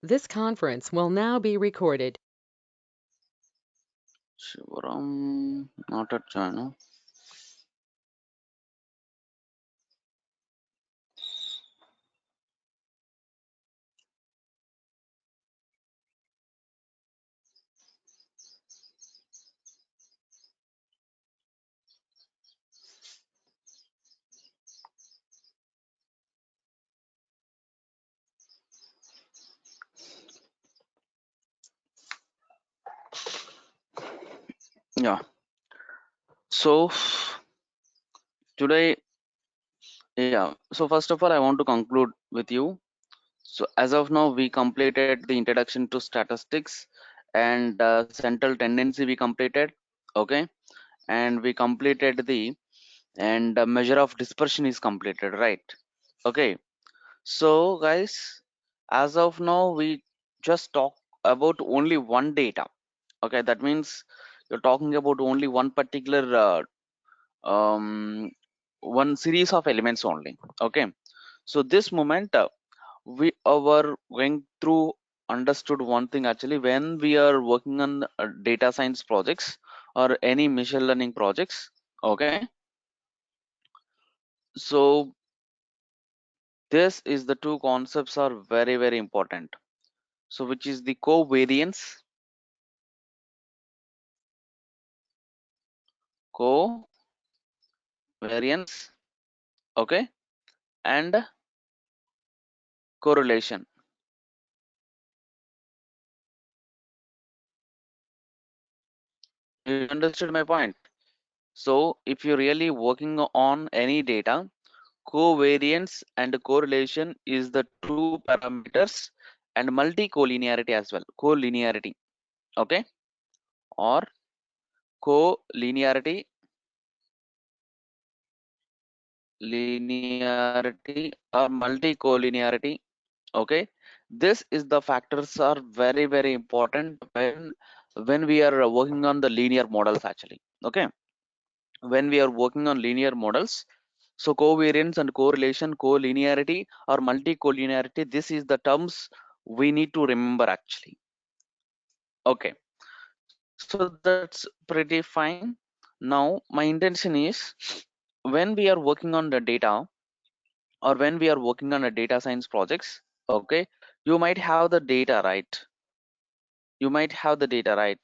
This conference will now be recorded. Shivaram, not at China. Yeah. So today, yeah. So first of all, I want to conclude with you. So as of now, we completed the introduction to statistics and central tendency we completed. Okay. And we completed the measure of dispersion is completed, right? Okay. So guys, as of now, we just talk about only one data. Okay. That means you're talking about only one particular one series of elements only. Okay, so this moment we are going through understood one thing actually. When we are working on data science projects or any machine learning projects, okay, so this is the two concepts are very important. So which is the covariance, covariance, okay, and correlation. You understood my point? So if you're really working on any data, covariance and correlation is the two parameters, and multi-collinearity as well. Collinearity, okay, or collinearity, linearity or multi-collinearity. Okay, this is the factors are very important when we are working on the linear models actually. Okay, when we are working on linear models. So covariance and correlation, collinearity or multi-collinearity, this is the terms we need to remember actually. Okay, so that's pretty fine. Now my intention is, when we are working on the data or when we are working on a data science projects, okay, you might have the data, right? You might have the data, right?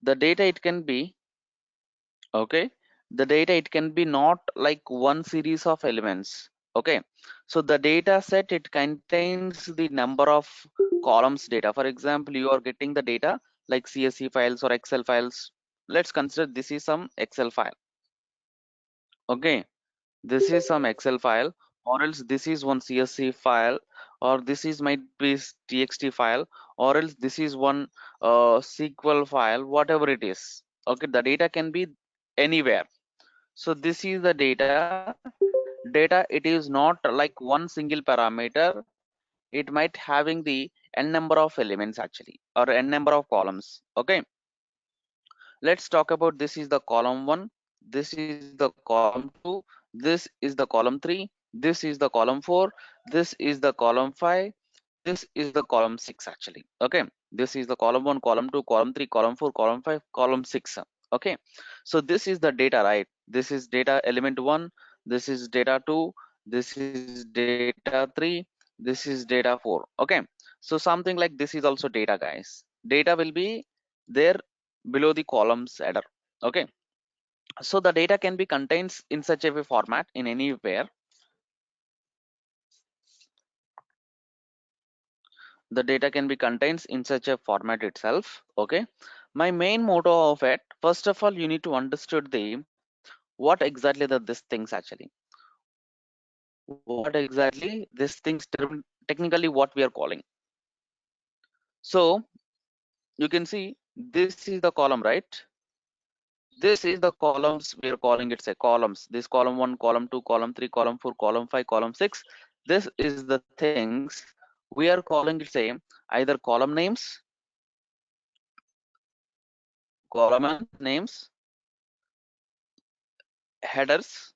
The data, it can be, okay, the data, it can be not like one series of elements. Okay, so the data set, it contains the number of columns data. For example, you are getting the data like CSV files or Excel files. Let's consider this is some Excel file. Okay, this is some Excel file, or else this is one CSV file, or this is might be TXT file, or else this is one SQL file, whatever it is. Okay, the data can be anywhere. So this is the data, it is not like one single parameter. It might having the n number of elements actually, or n number of columns. Okay, let's talk about, this is the column 1, this is the column 2, this is the column 3, this is the column 4, this is the column 5, this is the column 6 actually. Okay, this is the column 1, column 2, column 3, column 4, column 5, column 6. Okay, so this is the data, right? This is data element 1, this is data 2, this is data 3, this is data 4. Okay, so something like this is also data, guys. Data will be there below the columns header. Okay, so the data can be contains in such a way format in anywhere. The data can be contains in such a format itself. Okay, my main motto of it, first of all, you need to understood the what exactly this things actually, what exactly this things technically what we are calling. So you can see this is the column, right? This is the columns we are calling it, say columns. This column 1, column 2, column 3, column 4, column 5, column 6. This is the things we are calling it, say either column names, column names, headers,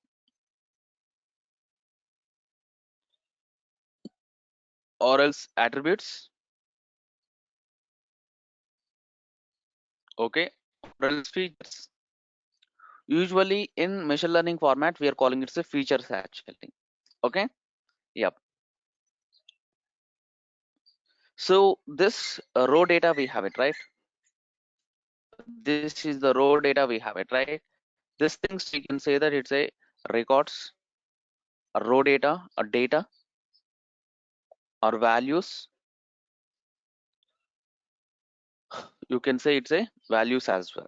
or else attributes, okay, or else features. Usually in machine learning format, we are calling it a features actually. Okay, yep. So this raw data we have it, right? This is the raw data we have it, right? This things we can say that it's a records, a raw data, a data, or values. You can say it's a values as well.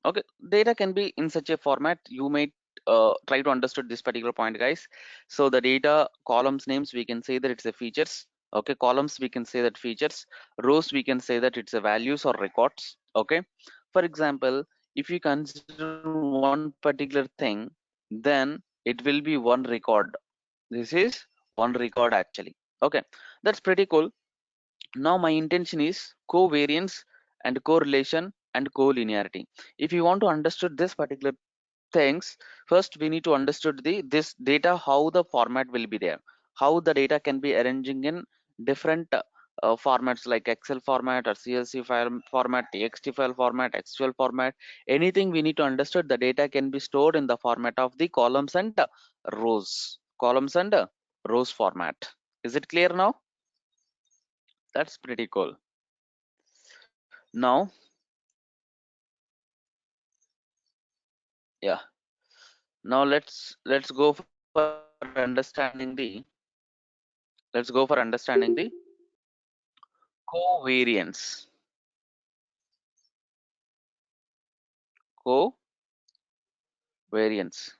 Okay, data can be in such a format. You may try to understand this particular point, guys. So the data columns names, we can say that it's a features. Okay, columns we can say that features. Rows we can say that it's a values or records. Okay, for example, if you consider one particular thing, then it will be one record. This is one record actually. Okay, that's pretty cool. Now my intention is covariance and correlation and collinearity. If you want to understand this particular things, first we need to understand this data, how the format will be there, how the data can be arranging in different formats like Excel format or CSV file format, TXT file format, SQL format. Anything we need to understand, the data can be stored in the format of the columns and columns and rows format. Is it clear now? That's pretty cool. Now, yeah. Now let's go for understanding the let's go for understanding the covariance. Covariance.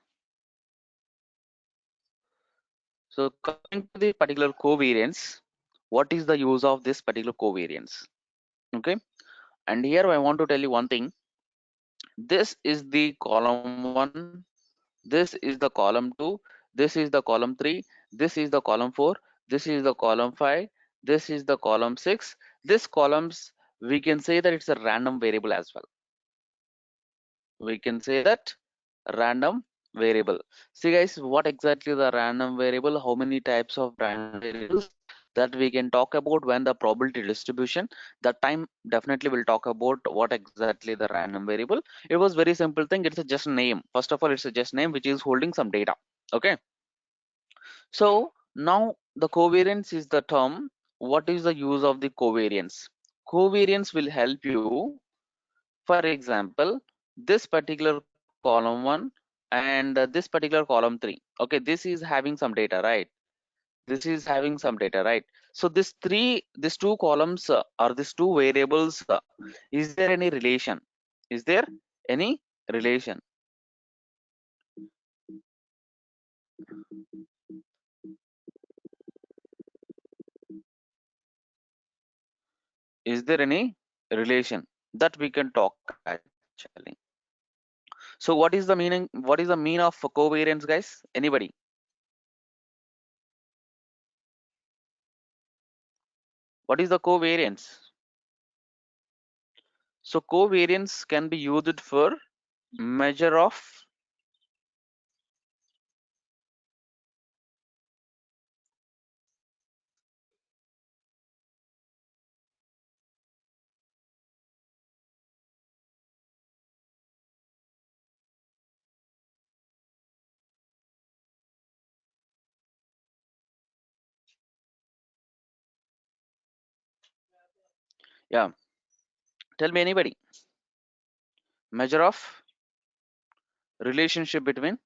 So coming to the particular covariance, what is the use of this particular covariance? Okay, and here I want to tell you one thing. This is the column 1, this is the column 2, this is the column 3, this is the column 4, this is the column 5, this is the column 6. This columns we can say that it's a random variable as well. We can say that random variable. See guys, what exactly the random variable, how many types of random variables that we can talk about when the probability distribution, that time definitely we'll talk about what exactly the random variable. It was very simple thing, it's a just name. First of all, it's a just name which is holding some data. Okay, so now the covariance is the term. What is the use of the covariance? Covariance will help you. For example, this particular column 1 and this particular column 3. Okay, this is having some data, right? This is having some data, right? So these two columns or these two variables, is there any relation? Is there any relation? Is there any relation that we can talk actually? So what is the meaning? What is the mean of covariance, guys? Anybody? What is the covariance? So covariance can be used for measure of yeah, tell me anybody. Measure of relationship between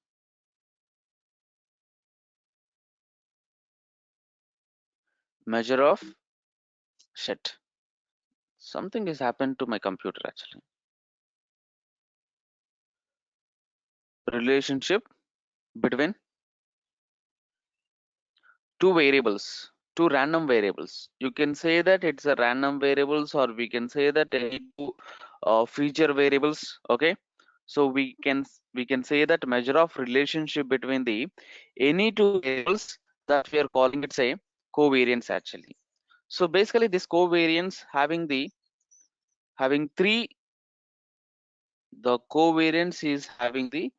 measure of shit. Something has happened to my computer actually. Relationship between two variables, two random variables. You can say that it's a random variables, or we can say that any two feature variables. Okay, so we can say that measure of relationship between the any two variables, that we are calling it say covariance actually. So basically this covariance having three, the covariance is having the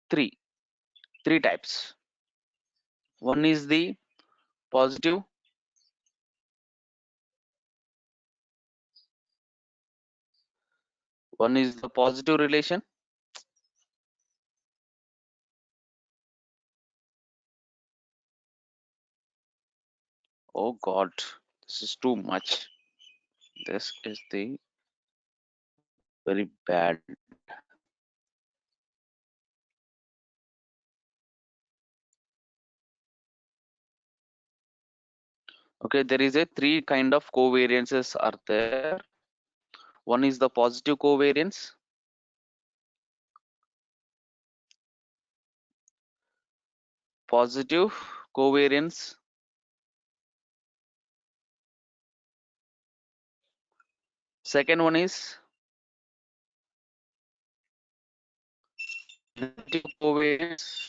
three types. One is the positive, One is the positive relation. Oh God, this is too much. This is the very bad. Okay, there is a three kind of covariances are there. One is the positive covariance. Positive covariance. Second one is negative covariance.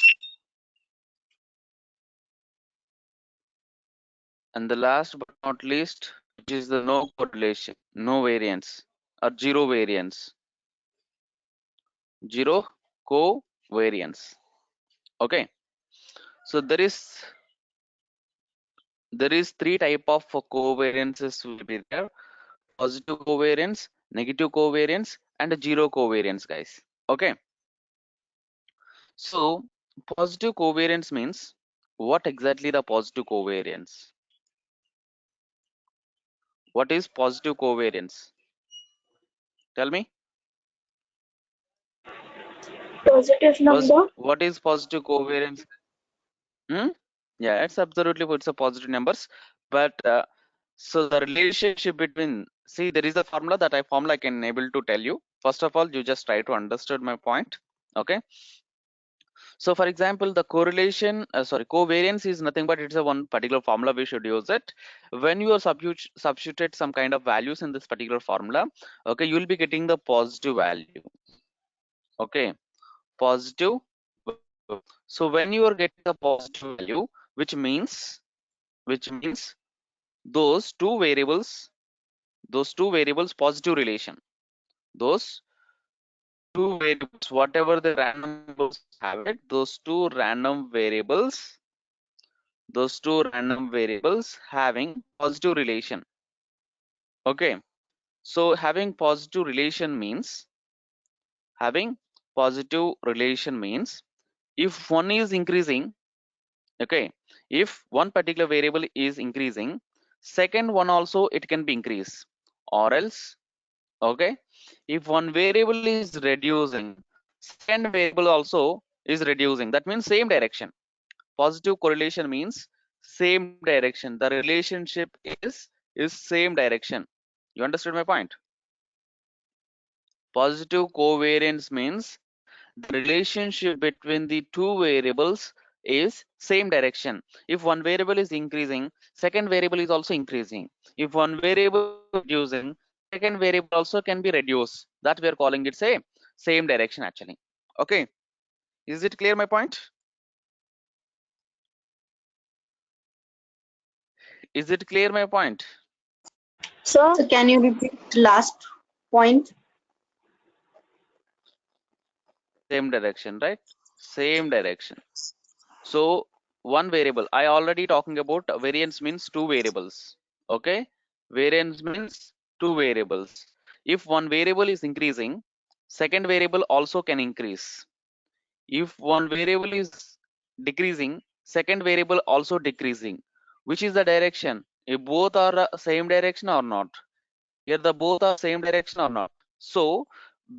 And the last but not least, which is the no correlation, no variance or zero variance. Zero covariance. Okay. So there is three type of covariances will be there: positive covariance, negative covariance, and a zero covariance, guys. Okay. So positive covariance means what exactly the positive covariance? What is positive covariance? Tell me. Positive number. What is positive covariance? Hmm? Yeah, it's absolutely it's a positive numbers, but so the relationship between, see, there is a formula I can able to tell you. First of all, you just try to understand my point. Okay. So for example, the correlation, covariance is nothing but it's a one particular formula. We should use it when you are substitute some kind of values in this particular formula. Okay, you will be getting the positive value. Okay, positive. So when you are getting a positive value, which means those two variables positive relation, those two variables, whatever the random variables have it, those two random variables having positive relation. Okay, so having positive relation means if one is increasing, okay, if one particular variable is increasing, second one also it can be increased, or else, okay, if one variable is reducing, second variable also is reducing. That means same direction. Positive correlation means same direction. The relationship is same direction. You understood my point? Positive covariance means the relationship between the two variables is same direction. If one variable is increasing, second variable is also increasing. If one variable is reducing, second variable also can be reduced. That we are calling it same direction actually. Okay, is it clear my point? Is it clear my point? So can you repeat the last point? Same direction, right? Same direction. So one variable, I already talking about variance means two variables. Okay, variance means two variables. If one variable is increasing, second variable also can increase. If one variable is decreasing, second variable also decreasing. Which is the direction? If both are same direction or not? Here the both are same direction or not? So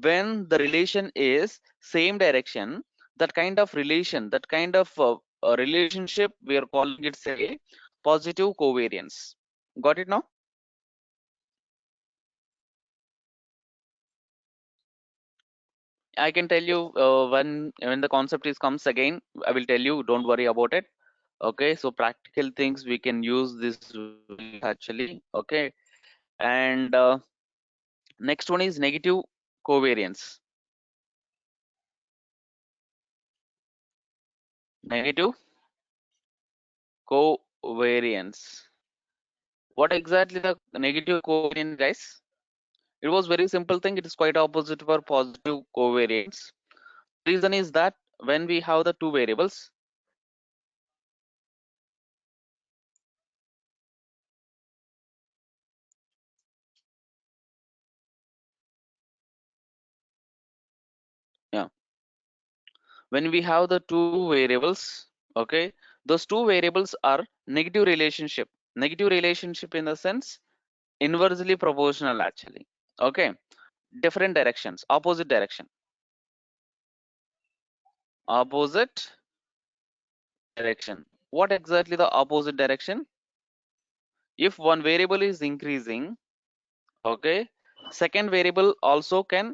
when the relation is same direction, that kind of relation, that kind of relationship, we are calling it positive covariance. Got it now? I can tell you when the concept is comes again, I will tell you, don't worry about it. Okay, so practical things we can use this actually. Okay, and next one is negative covariance. Negative covariance. What exactly the negative covariance, guys? It was very simple thing. It is quite opposite for positive covariance. Reason is that when we have the two variables, when we have the two variables, okay, those two variables are negative relationship. Negative relationship in the sense inversely proportional actually. Okay, different directions, opposite direction. Opposite direction. What exactly the opposite direction? If one variable is increasing, okay, second variable also can,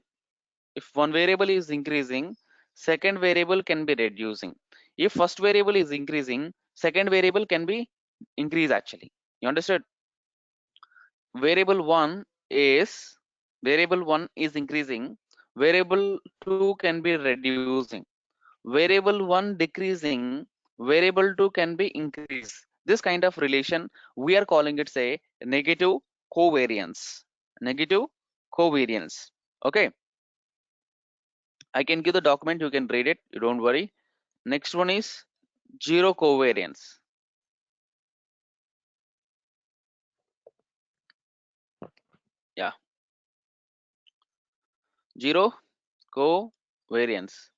if one variable is increasing, second variable can be reducing. If first variable is increasing, second variable can be increase actually. You understood? Variable 1 is, variable 1 is increasing, variable 2 can be reducing, variable 1 decreasing, variable 2 can be increased. This kind of relation we are calling it say negative covariance. Negative covariance. Okay, I can give the document, you can read it, you don't worry. Next one is zero covariance. Yeah, zero covariance.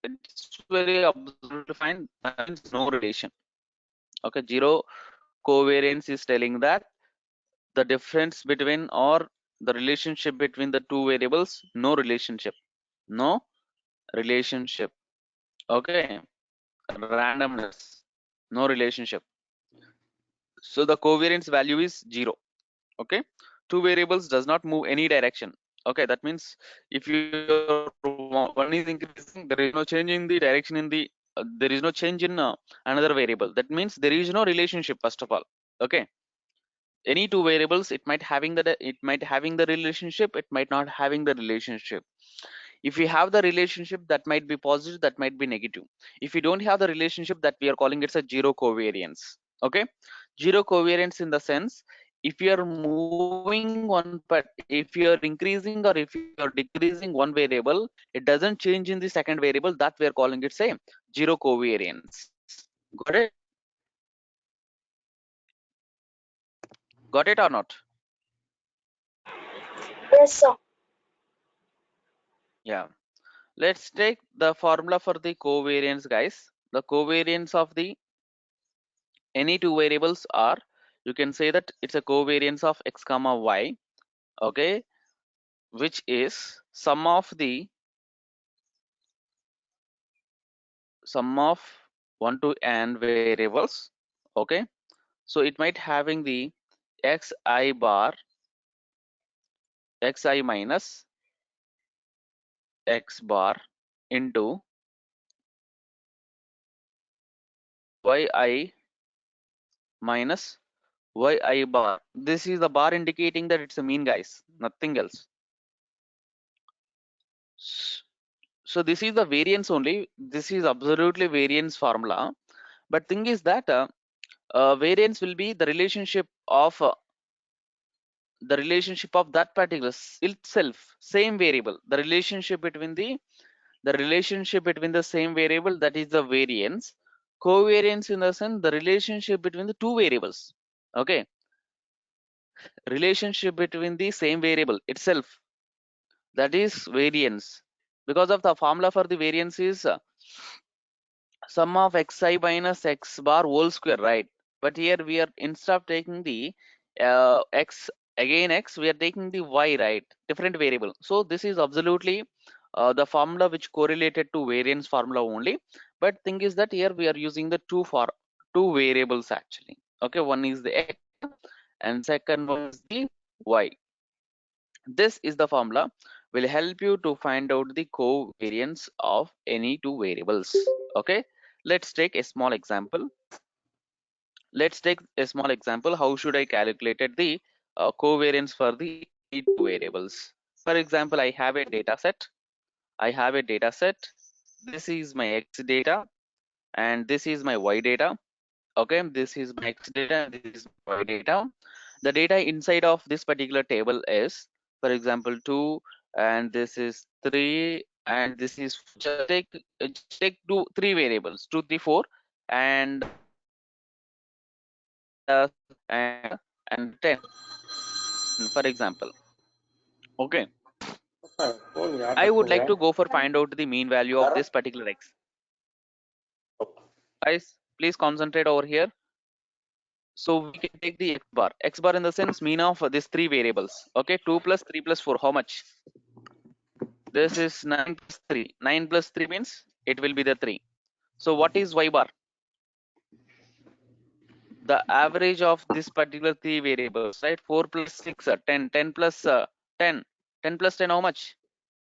It's very absolutely fine. That means no relation. Okay, zero covariance is telling that the difference between or the relationship between the two variables, no relationship. No relationship. Okay, randomness, no relationship. So the covariance value is 0. Okay, two variables does not move any direction. Okay, that means if your one is increasing, there is no change in the direction in the there is no change in another variable. That means there is no relationship first of all. Okay, any two variables, it might having the, it might having the relationship, it might not having the relationship. If we have the relationship, that might be positive, that might be negative. If we don't have the relationship, that we are calling it a zero covariance. Okay, zero covariance in the sense, if you are moving one, but if you are increasing or if you are decreasing one variable, it doesn't change in the second variable, that we are calling it say zero covariance. Got it? Got it or not? Yes, sir. Yeah, let's take the formula for the covariance, guys. The covariance of the any two variables are, you can say that it's a covariance of x comma y. Okay, which is sum of the sum of 1 to n variables. Okay, so it might having the xi bar, xi minus x bar into yi minus yi bar. This is the bar indicating that it's a mean, guys, nothing else. So this is the variance only. This is absolutely variance formula. But thing is that variance will be the relationship of that particular itself, same variable. The relationship between the relationship between the same variable, that is the variance. Covariance in the sense the relationship between the two variables. Okay, relationship between the same variable itself, that is variance. Because of the formula for the variance is sum of xi minus x bar whole square, right? But here we are, instead of taking the x again x, we are taking the y, right? Different variable. So this is absolutely the formula which correlated to variance formula only. But thing is that here we are using the two variables actually. Okay, one is the x and second one is the y. This is the formula will help you to find out the covariance of any two variables. Okay, let's take a small example. How should I calculate the covariance for the two variables? For example, I have a data set. This is my x data and this is my y data. Okay, this is my x data and this is my y data. The data inside of this particular table is, for example, 2 and this is 3 and this is, just take three variables, 2 3 4 and and 10, for example. Okay, I would like to go for find out the mean value of this particular x. Guys, please concentrate over here. So we can take the x bar. X bar in the sense mean of these three variables. Okay, 2 plus 3 plus 4. How much? This is 9 plus 3. 9 plus 3 means it will be the 3. So what is y bar? The average of this particular three variables, right? 4 plus 6, 10. 10 plus 10. 10 plus 10, how much?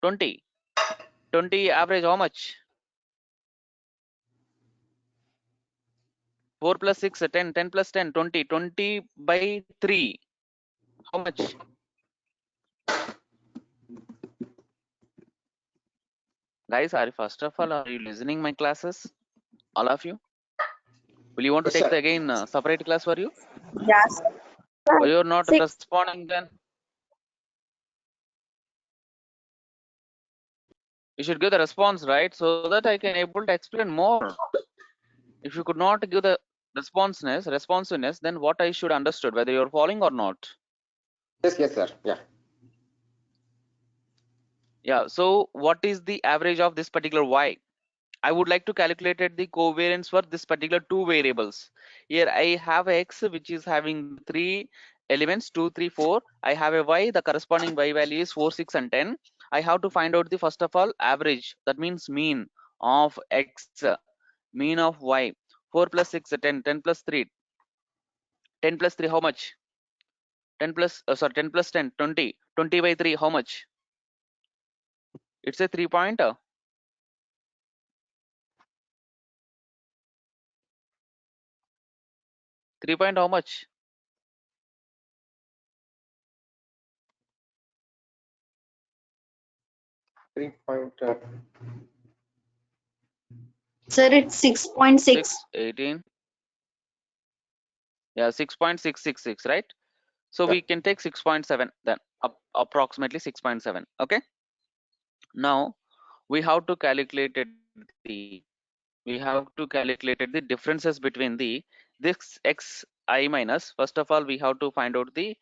20. 20 average, how much? 4 plus 6, 10. 10 plus 10, 20. 20 by 3. How much? Guys, first of all, are you listening my classes? All of you? Will you want to Yes, take sir. the again separate class for you? Yes. Or you're not 6. responding then? You should give the response, right? So that I can able to explain more. If you could not give the responsiveness, then what I should understood, whether you're following or not. Yes, sir. Yeah. Yeah, so what is the average of this particular y? I would like to calculate the covariance for this particular two variables. Here I have x which is having three elements 2, 3, 4. I have a y, the corresponding y value is 4, 6 and 10. I have to find out the first of all average, that means mean of x, mean of y. 4 plus 6, 10, 10 plus 3. 10 plus 3, how much? 10 plus 10 plus 10, 20. 20 by 3, how much? It's a 3 point. 3 point how much? 3 point. Sir, it's 6.6. 6, 18. Yeah, 6.666, right? So Yeah. we can take 6.7 then, approximately 6.7. Okay. Now we have to calculate the differences between this xi minus. First of all, we have to find out the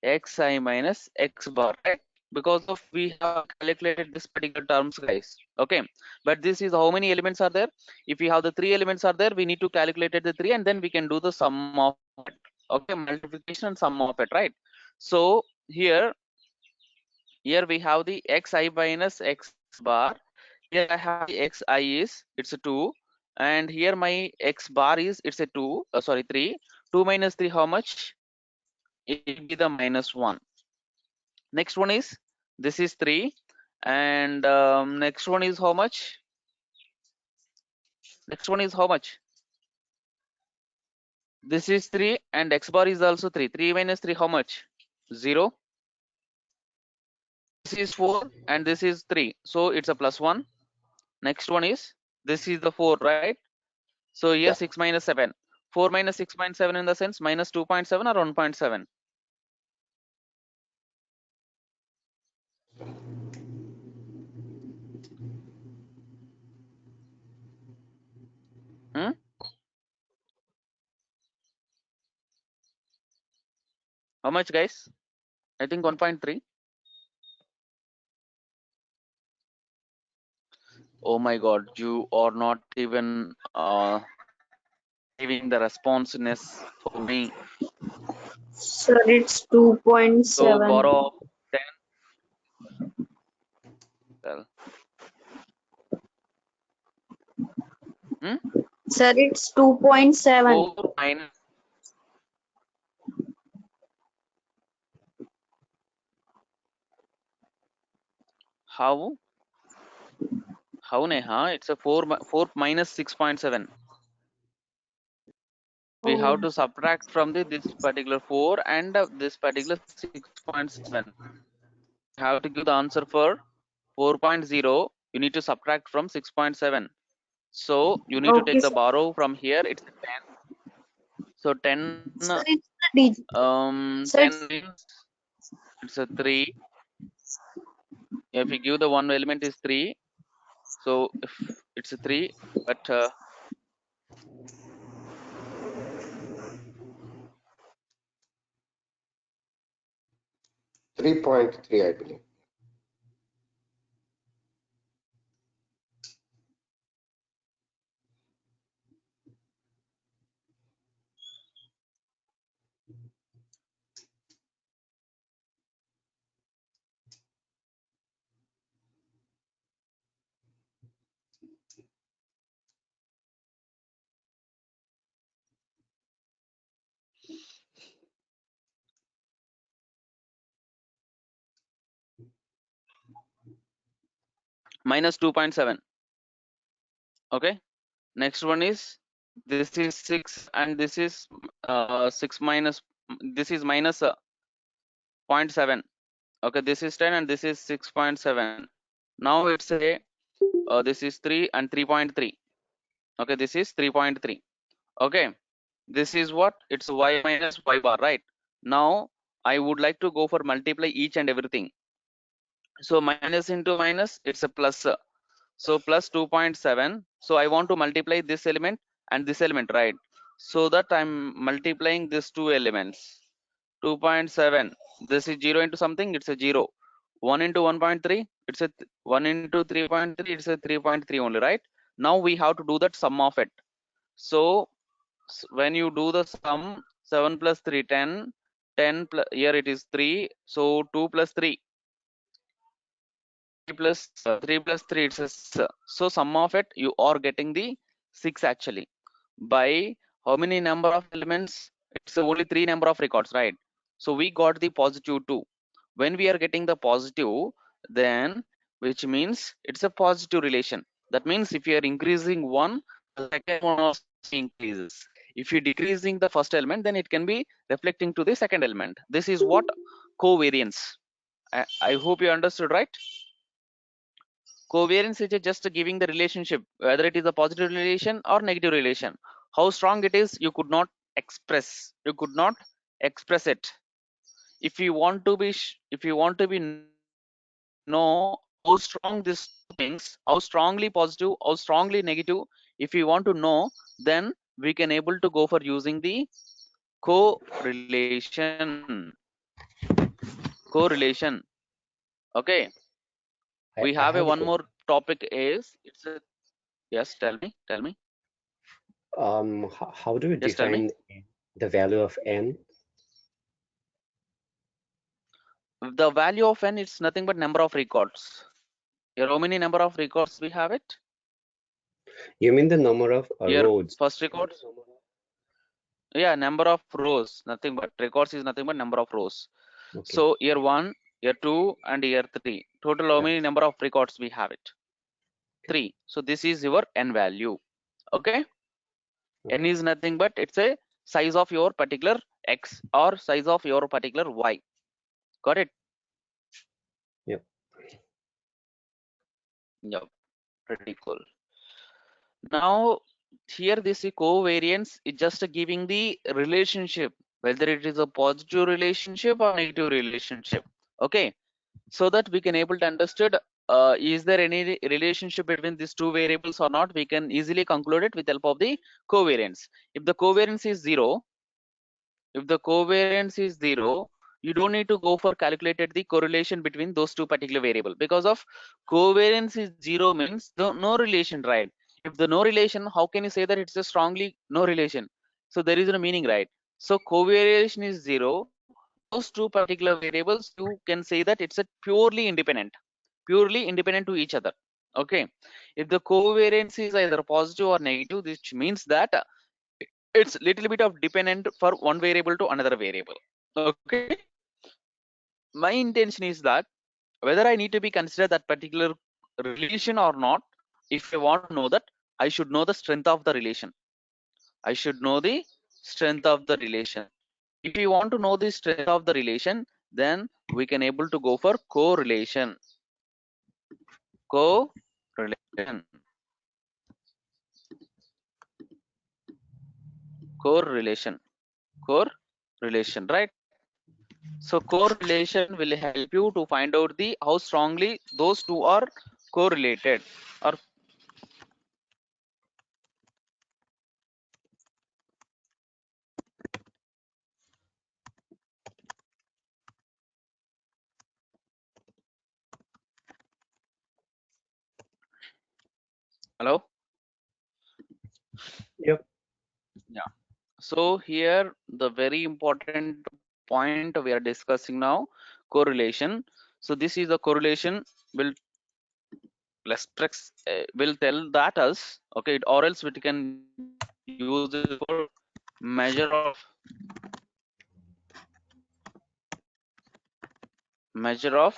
xi minus x bar, right? Because of we have calculated this particular terms, guys. Okay, but this is how many elements are there. If we have the three elements are there, we need to calculate the three and then we can do the sum of it. Okay, multiplication and sum of it, right? So here we have the xi minus x bar. Here I have the xi is it's a 2, and here my x bar is it's a 2, sorry 3. 2 minus 3, how much? It will be the minus 1. Next one is this is 3, and next one is how much? Next one is how much? This is 3 and x bar is also 3. 3 minus 3, how much? 0. This is 4 and this is 3, so it's a plus 1. Next one is this is the 4, right? So here Yeah. 6 minus 7. 4 minus 6.7 in the sense minus 2.7 or 1.7. How much, guys? I think 1.3. Oh my god, you are not even giving the responsiveness for me. Sir, it's So 2.7. borrow 10. Well, Sir, it's 2.7. 4 minus. How Neha? It's a 4 minus 6.7. We have to subtract from this particular 4 and this particular 6.7. You have to give the answer for 4.0. You need to subtract from 6.7. So you need to Okay, take the sir. borrow from here. It's 10. So 10 Sir, it's the digit. Sir, 10 means it's a 3. If you give the one element is 3, so if it's a 3, but 3.3, I believe. minus 2.7. Okay, next one is this is 6 and this is 6 minus, this is minus 0.7. Okay, this is 10 and this is 6.7. Now it's a this is 3 and 3.3. Okay, this is 3.3. Okay, this is what, it's y minus y bar, right? Now I would like to go for multiply each and everything. So minus into minus, it's a plus. So plus 2.7. So I want to multiply this element and this element, right? So that I'm multiplying these two elements. 2.7. This is 0 into something, it's a 0. 1 into 1.3, it's a 1 into 3.3, it's a 3.3 only, right? Now we have to do that sum of it. So when you do the sum, 7 plus 3, 10, 10 plus, here it is 3, so 2 plus 3, 3 plus 3, it's a 6. So sum of it, you are getting the 6 actually. By how many number of elements? It's only 3 number of records, right? So we got the positive 2. When we are getting the positive, then which means it's a positive relation. That means if you are increasing one, the second one also increases. If you're decreasing the first element, then it can be reflecting to the second element. This is what covariance. I hope you understood, right? Covariance is just giving the relationship, whether it is a positive relation or negative relation. How strong it is, you could not express. You could not express it. If you want to be, if you want to be know how strong these things, how strongly positive, how strongly negative, if you want to know, then we can able to go for using the correlation. Correlation. Okay. We I have a have a one more question. topic is, it's a, yes, tell me, tell me. How do you Yes, tell me. define the value of n? The value of n is nothing but number of records. Here, how many number of records we have it? You mean the number of Here, rows? first records. Yeah, number of rows, nothing but records is nothing but number of rows. Okay. So year 1, year 2, and year 3. Total how Yeah. many number of records we have it? 3. So this is your n value. Okay. N is nothing but it's a size of your particular x or size of your particular y. Got it? Yep. Yep. Pretty cool. Now here this covariance is just giving the relationship, whether it is a positive relationship or negative relationship. Okay, so that we can able to understand is there any relationship between these two variables or not. We can easily conclude it with help of the covariance. If the covariance is 0, if the covariance is 0, you don't need to go for calculated the correlation between those two particular variable, because of covariance is 0 means no relation, right? If the no relation, how can you say that it's a strongly no relation? So there is no meaning, right? So covariation is 0. Those two particular variables, you can say that it's a purely independent to each other. Okay, if the covariance is either positive or negative, which means that it's little bit of dependent for one variable to another variable. Okay, my intention is that whether I need to be consider that particular relation or not, if I want to know that, I should know the strength of the relation. I should know the strength of the relation. If you want to know the strength of the relation, then we can able to go for correlation. Correlation. Correlation. Correlation, right? So correlation will help you to find out the how strongly those two are correlated. Or hello? Yep. Yeah. So here the very important point we are discussing now, correlation. So this is the correlation will will tell that us, okay, or else we can use it for measure of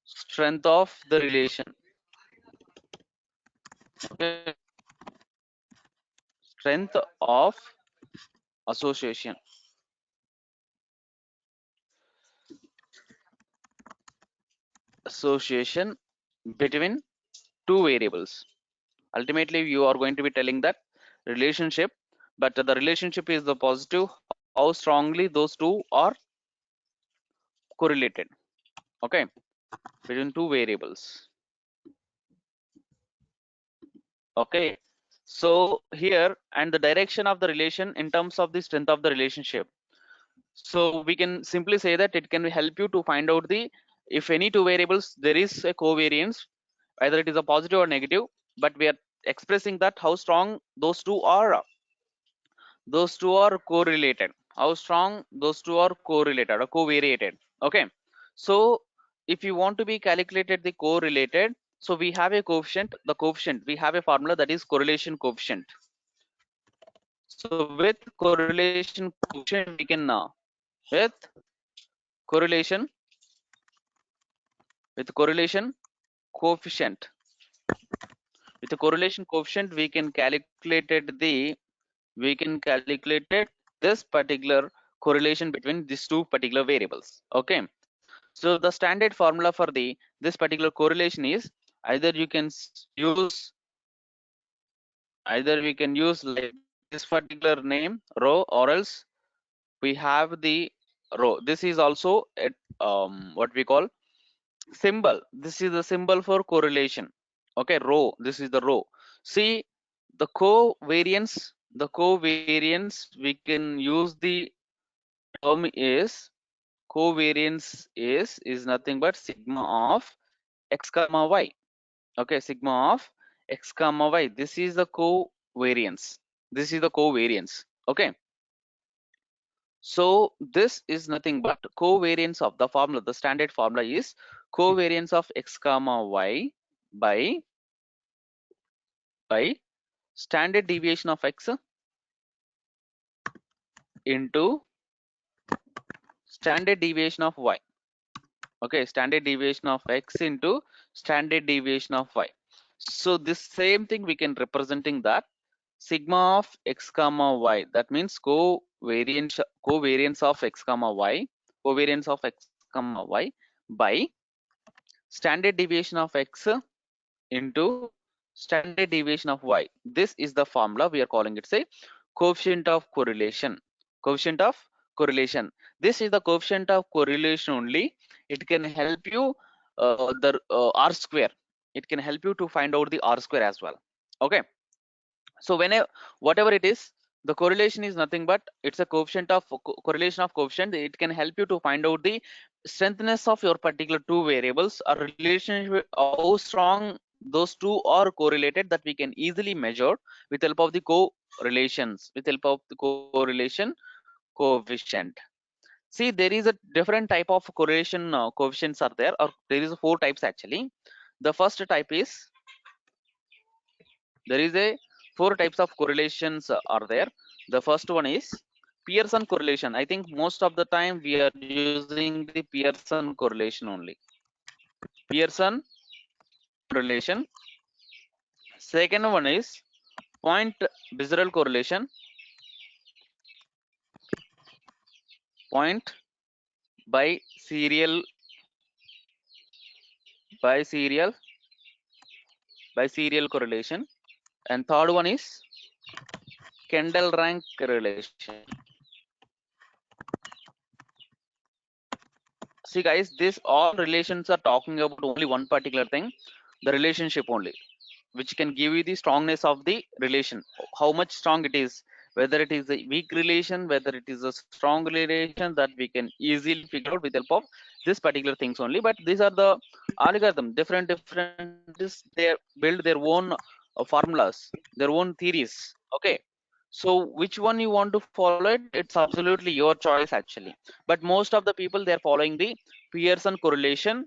strength of the relation. Okay. Strength of association. Association between two variables. Ultimately, you are going to be telling that relationship, but the relationship is the positive, how strongly those two are correlated. Okay, between two variables. Okay, so here and the direction of the relation in terms of the strength of the relationship. So we can simply say that it can help you to find out the, if any two variables there is a covariance, either it is a positive or negative, but we are expressing that how strong those two are correlated, how strong those two are correlated or covariated. Okay, so if you want to be calculated the correlated, so we have a coefficient, we have a formula, that is correlation coefficient. So with correlation coefficient we can with correlation coefficient, with the correlation coefficient we can calculate this particular correlation between these two particular variables. Okay, so the standard formula for this particular correlation is, either you can use like this particular name rho, or else we have the rho. This is also a what we call symbol. This is the symbol for correlation. Okay, rho, this is the rho. See, the covariance we can use the term is, covariance is nothing but sigma of x comma y. Okay, sigma of x comma y, this is the covariance, okay. So this is nothing but covariance of the formula. The standard formula is covariance of x comma y by standard deviation of x into standard deviation of y. Okay, standard deviation of x into standard deviation of y. So this same thing we can representing that sigma of x comma y, that means covariance of x comma y, by standard deviation of x into standard deviation of y. This is the formula we are calling it, say, coefficient of correlation. This is the coefficient of correlation only. It can help you the r square. It can help you to find out the r square as well. Okay, so whenever, whatever it is, the correlation is nothing but it's a coefficient of correlation of coefficient. It can help you to find out the strengthness of your particular two variables, a relationship, how strong those two are correlated, that we can easily measure with help of the correlations, coefficient. See, there is a different type of correlation coefficients are there, or there is four types actually. The first type is, there is a four types of correlations are there. The first one is Pearson correlation. I think most of the time we are using the Pearson correlation only. Pearson correlation. Second one is point Bezier correlation. Point by serial correlation. And third one is Kendall rank correlation. See guys, this all relations are talking about only one particular thing, the relationship only, which can give you the strongness of the relation, how much strong it is, whether it is a weak relation, whether it is a strong relation, that we can easily figure out with help of this particular things only. But these are the algorithm, different they build their own formulas, their own theories. Okay, so which one you want to follow it, it's absolutely your choice actually. But most of the people, they're following the Pearson correlation.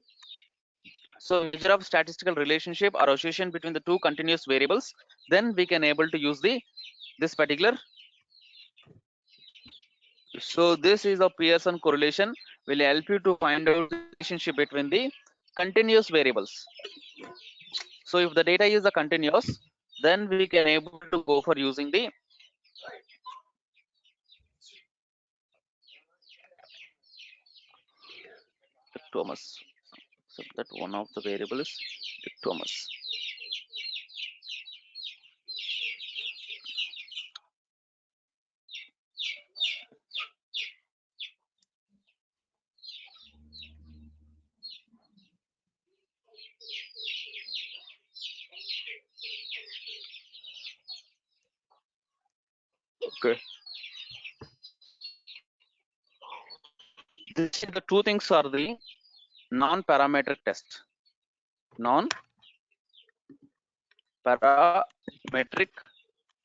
So measure of statistical relationship or association between the two continuous variables, then we can able to use this particular. So this is a Pearson correlation, will help you to find out the relationship between the continuous variables. So if the data is a continuous, then we can able to go for using the Thomas. So that one of the variable is Thomas. Okay. This is the two things are the non-parametric test. Non-parametric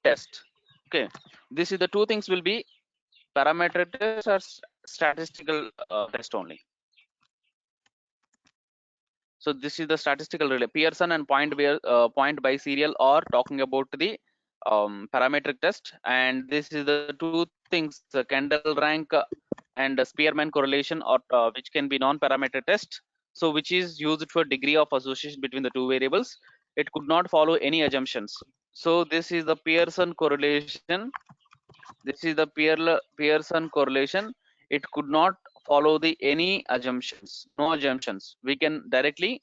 test. Okay. This is the two things will be parametric test or statistical test only. So this is the statistical relay. Pearson and point by serial are talking about the parametric test, and this is the two things: the Kendall rank and Spearman correlation, or which can be non-parametric test. So which is used for degree of association between the two variables. It could not follow any assumptions. So this is the Pearson correlation. This is the Pearson correlation. It could not follow the any assumptions. No assumptions. We can directly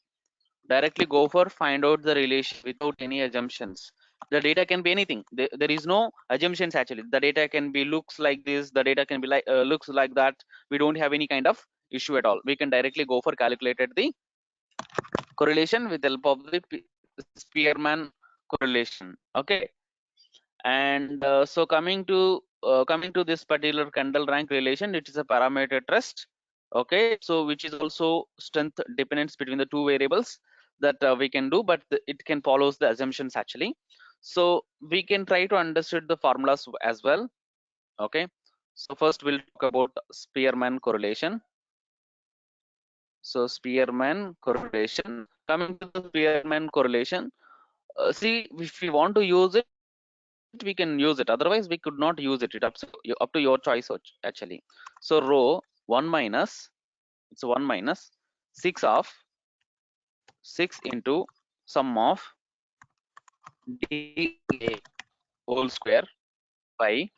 go for find out the relation without any assumptions. The data can be anything. There is no assumptions actually. The data can be looks like this, the data can be like looks like that. We don't have any kind of issue at all. We can directly go for calculated the correlation with help of the Spearman correlation. Okay. And so coming to this particular Kendall rank relation, it is a parameter test. Okay, so which is also strength dependence between the two variables that we can do, but it can follows the assumptions actually. So we can try to understand the formulas as well. Okay, so first we'll talk about Spearman correlation. So Spearman correlation, coming to the Spearman correlation, see, if we want to use it, we can use it, otherwise we could not use it. It up to your choice actually. So rho 1 minus, it's 1 minus 6 of 6 into sum of dA whole square by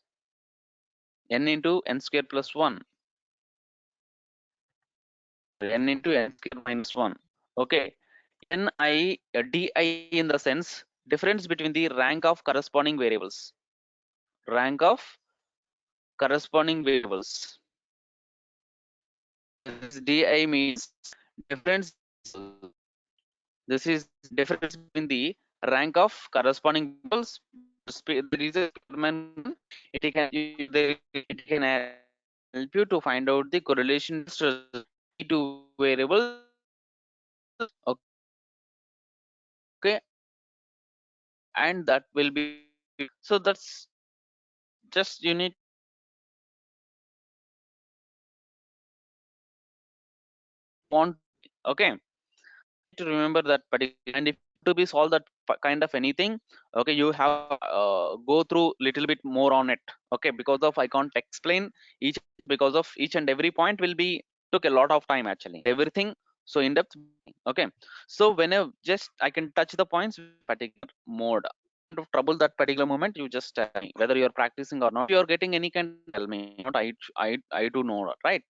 n into n square plus 1, n into n square minus 1. Okay, ni di in the sense difference between the rank of corresponding variables. Rank of corresponding variables. This di means difference. This is difference between the rank of corresponding variables. There is a it can help you to find out the correlation to variables. Okay, and that will be, so that's just you need want. Okay, to remember that particular, and if to be solve that kind of anything, okay, you have go through little bit more on it. Okay, because of I can't explain each, because of each and every point will be took a lot of time actually, everything so in depth. Okay, so whenever just I can touch the points with particular mode of trouble that particular moment, you just tell me whether you're practicing or not. If you're getting any kind, tell me. Not I do know, right?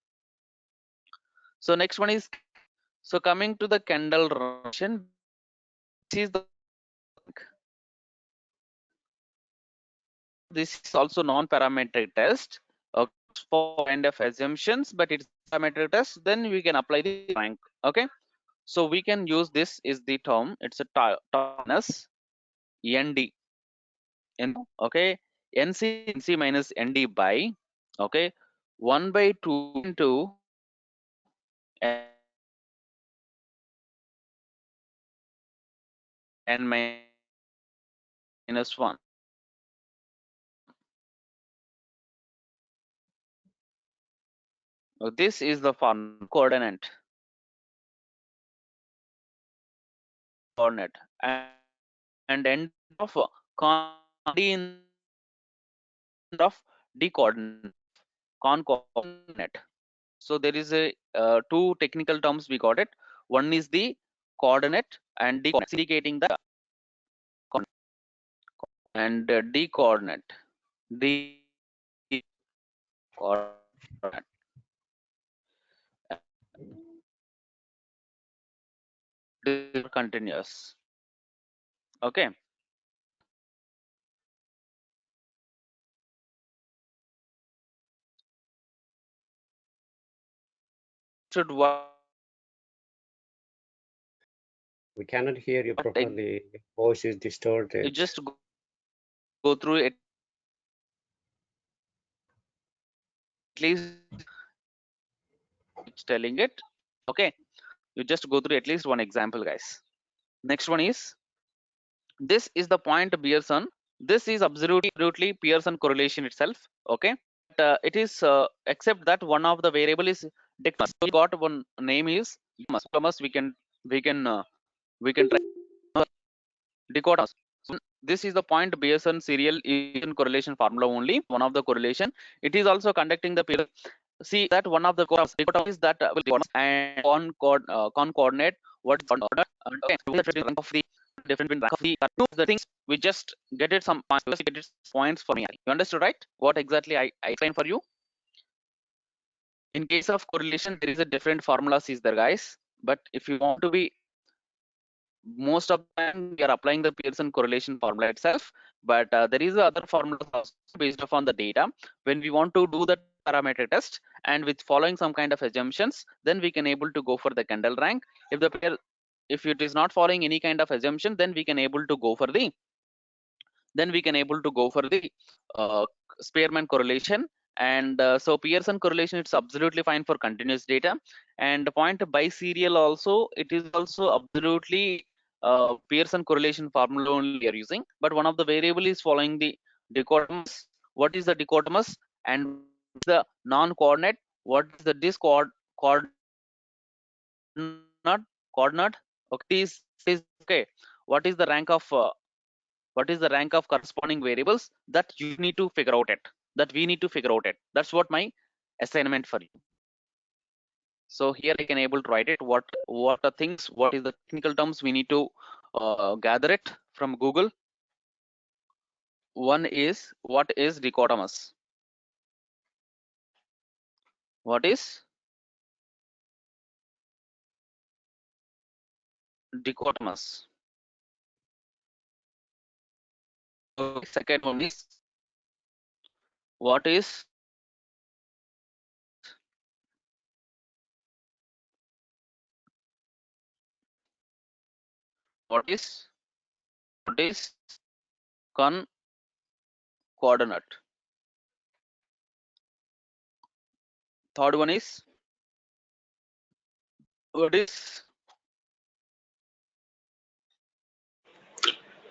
So next one is, so coming to the Kendall relation, this is also non-parametric test, for kind of assumptions, but it's parametric test. Then we can apply the rank. Okay, so we can use this is the term. It's a minus nd. Okay, nc minus nd by, okay, 1 by 2 into n minus 1. This is the coordinate and end of in of d coordinate coordinate. So there is a two technical terms we got it. One is the coordinate and the indicating the coordinate. and D coordinate. D coordinate. This is continuous. Okay. Should what We cannot hear you But properly. Your voice is you distorted. just go through it at least it's telling it. Okay, you just go through at least one example, guys. Next one is, this is the point Pearson. This is absolutely Pearson correlation itself. Okay, it is except that one of the variable is dichotomous. So we got one name is dichotomous. We can try dichotomous. So this is the point Pearson serial in correlation formula only. One of the correlation. It is also conducting the Pearson. See that one of the dichotomy is that will and con coordinate what coordinate okay rank of the different rank of the things we just get it some points for me. You understood, right? What exactly I explained for you. In case of correlation, there is a different formulas is there, guys. But if you want to be most of the time we are applying the Pearson correlation formula itself, but there is other formulas also based upon the data. When we want to do the parameter test and with following some kind of assumptions, then we can able to go for the Kendall rank. If the pair, if it is not following any kind of assumption, then we can able to go for the Spearman correlation. And so Pearson correlation, it's absolutely fine for continuous data. And the point biserial also, it is also absolutely Pearson correlation formula only we are using. But one of the variable is following the dichotomous. What is the dichotomous and the non-coordinate? What is the coordinate? Coordinate. Okay, is okay. What is the rank of corresponding variables? That you need to figure out it, that we need to figure out it. That's what my assignment for you. So here I can able to write it, what are things, what is the technical terms we need to gather it from Google. One is, what is dichotomous? What is dichotomous? Okay, second one is, what is coordinate? Third one is, what is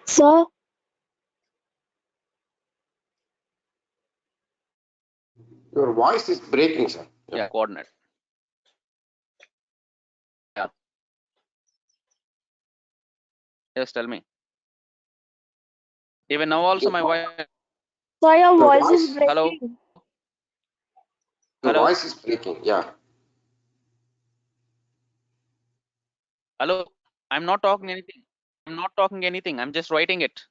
Sir, Your voice is breaking, sir. yeah, coordinate? Yeah, yes, tell me. Even now also my voice. sir, your Your voice is voice, Hello. breaking. your Hello. voice is breaking. Yeah. Hello, I'm not talking anything. I'm just writing it.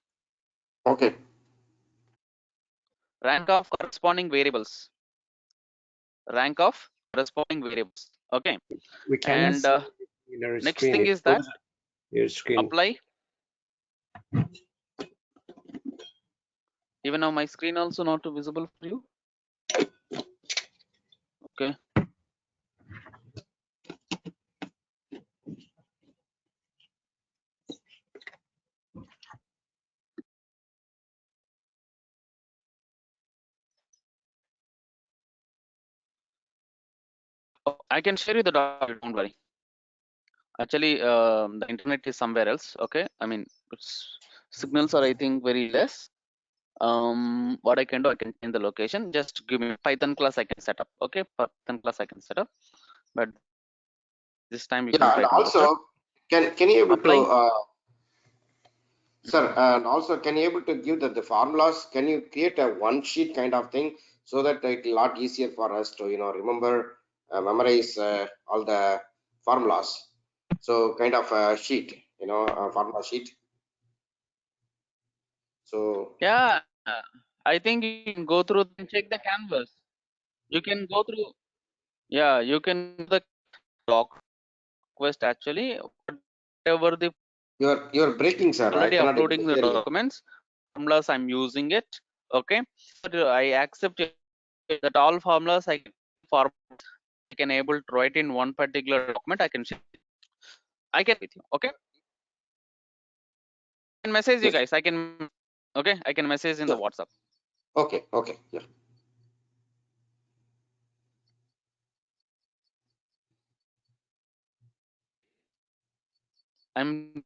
Okay. Rank of corresponding variables. Rank of corresponding variables. Okay. We cannot And see in our next screen. thing is that Your screen. apply. Even now my screen also not visible for you. Okay. Oh, I can share you the document, don't worry. Actually, the internet is somewhere else. Okay. I mean, signals are, I think, very less. What I can do, I can change the location. Just give me Python class, I can set up. Okay, Python class I can set up. But this time you can Yeah, try and to understand. also, can you able Apply. to, sir, and also can you able to give the formulas? Can you create a one sheet kind of thing so that it's a lot easier for us to, remember, memorize all the formulas? So kind of a sheet, a formula sheet. So Yeah, I think you can go through and check the canvas. You can go through. Yeah, you can the doc request actually whatever the you're breaking, sir. I already cannot able to uploading the hear you. documents formulas I'm using it. Okay, but I accept that all formulas I can able to write in one particular document. I can share. I can with you. Okay, I can message you Yes. guys. I can. Okay, I can message in the Sure. WhatsApp. Okay. Okay. Yeah. I'm